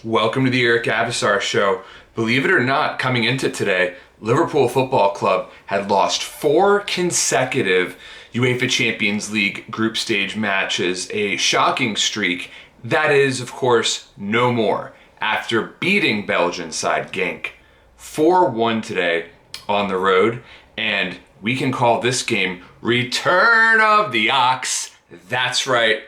Welcome to the Eric Avisar Show. Believe it or not, coming into today, Liverpool Football Club had lost 4 consecutive UEFA Champions League group stage matches, a shocking streak. That is, of course, no more after beating Belgian side Genk 4-1 today on the road, and we can call this game Return of the Ox. That's right,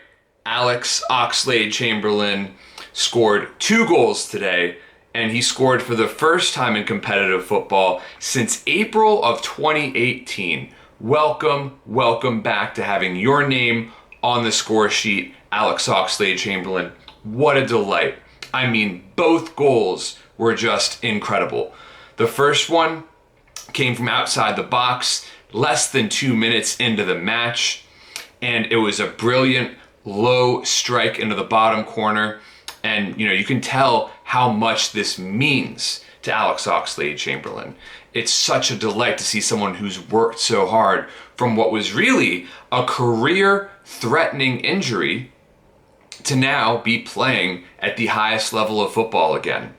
Alex Oxlade-Chamberlain scored 2 goals today, and he scored for the first time in competitive football since April of 2018. Welcome back to having your name on the score sheet, Alex Oxlade-Chamberlain. What a delight. I mean, both goals were just incredible. The first one came from outside the box, less than 2 minutes into the match, and it was a brilliant low strike into the bottom corner. And, you can tell how much this means to Alex Oxlade-Chamberlain. It's such a delight to see someone who's worked so hard from what was really a career-threatening injury to now be playing at the highest level of football again.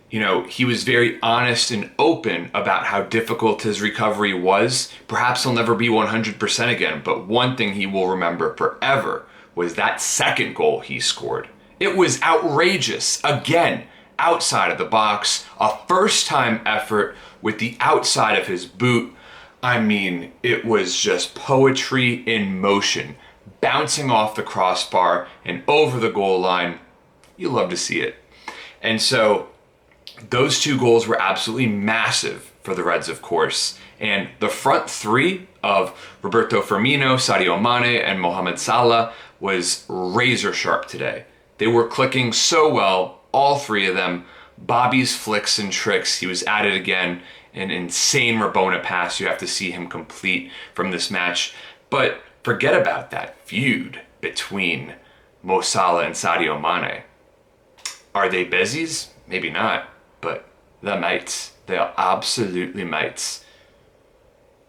He was very honest and open about how difficult his recovery was. Perhaps he'll never be 100% again, but one thing he will remember forever was that second goal he scored. It was outrageous. Again, outside of the box, a first-time effort with the outside of his boot. I mean, it was just poetry in motion, bouncing off the crossbar and over the goal line. You love to see it. And so those 2 goals were absolutely massive for the Reds, of course. And the front 3 of Roberto Firmino, Sadio Mane, and Mohamed Salah was razor sharp today. They were clicking so well, all 3 of them. Bobby's flicks and tricks, he was at it again. An insane Rabona pass you have to see him complete from this match. But forget about that feud between Mo Salah and Sadio Mane. Are they busies? Maybe not, but they're mates. They are absolutely mates.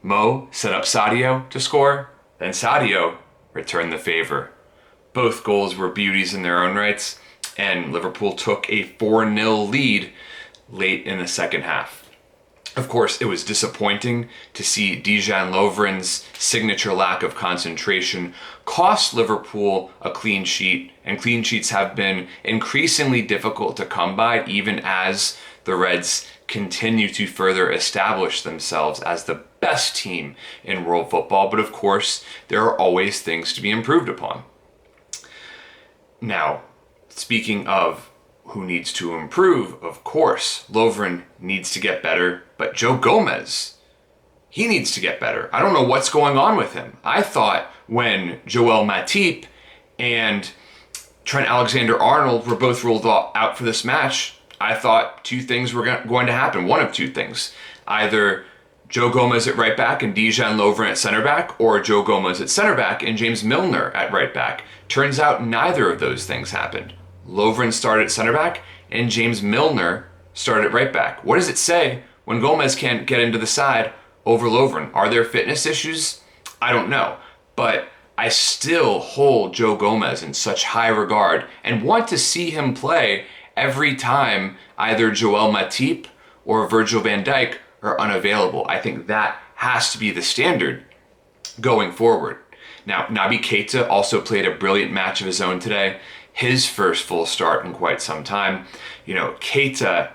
Mo set up Sadio to score, then Sadio returned the favor. Both goals were beauties in their own rights, and Liverpool took a 4-0 lead late in the second half. Of course, it was disappointing to see Dejan Lovren's signature lack of concentration cost Liverpool a clean sheet, and clean sheets have been increasingly difficult to come by even as the Reds continue to further establish themselves as the best team in world football. But of course, there are always things to be improved upon. Now, speaking of who needs to improve, of course, Lovren needs to get better, but Joe Gomez, he needs to get better. I don't know what's going on with him. I thought when Joel Matip and Trent Alexander-Arnold were both ruled out for this match, I thought 2 things were going to happen. One of 2 things. Either Joe Gomez at right back and Dejan Lovren at center back, or Joe Gomez at center back and James Milner at right back. Turns out neither of those things happened. Lovren started at center back and James Milner started at right back. What does it say when Gomez can't get into the side over Lovren? Are there fitness issues? I don't know. But I still hold Joe Gomez in such high regard and want to see him play every time either Joel Matip or Virgil van Dijk are unavailable. I think that has to be the standard going forward. Now, Naby Keita also played a brilliant match of his own today. His first full start in quite some time. Keita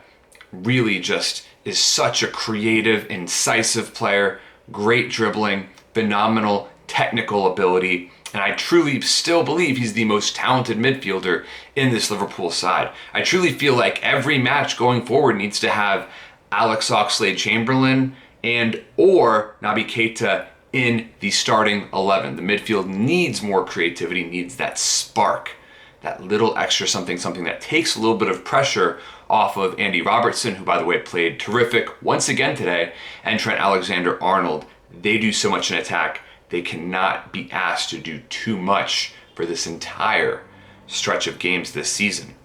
really just is such a creative, incisive player, great dribbling, phenomenal technical ability, and I truly still believe he's the most talented midfielder in this Liverpool side. I truly feel like every match going forward needs to have Alex Oxlade-Chamberlain and or Naby Keita in the starting 11. The midfield needs more creativity, needs that spark, that little extra something that takes a little bit of pressure off of Andy Robertson, who, by the way, played terrific once again today, and Trent Alexander-Arnold. They do so much in attack. They cannot be asked to do too much for this entire stretch of games this season.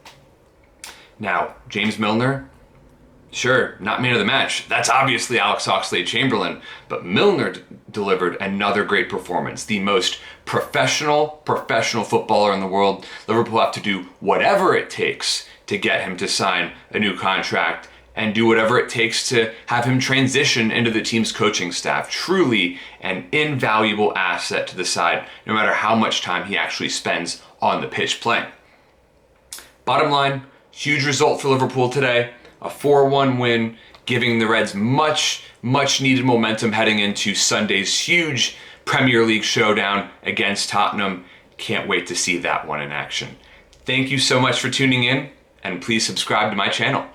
Now, James Milner, sure, not man of the match. That's obviously Alex Oxlade-Chamberlain, but Milner delivered another great performance. The most professional footballer in the world. Liverpool have to do whatever it takes to get him to sign a new contract and do whatever it takes to have him transition into the team's coaching staff. Truly an invaluable asset to the side, no matter how much time he actually spends on the pitch playing. Bottom line, huge result for Liverpool today. A 4-1 win, giving the Reds much needed momentum heading into Sunday's huge Premier League showdown against Tottenham. Can't wait to see that one in action. Thank you so much for tuning in, and please subscribe to my channel.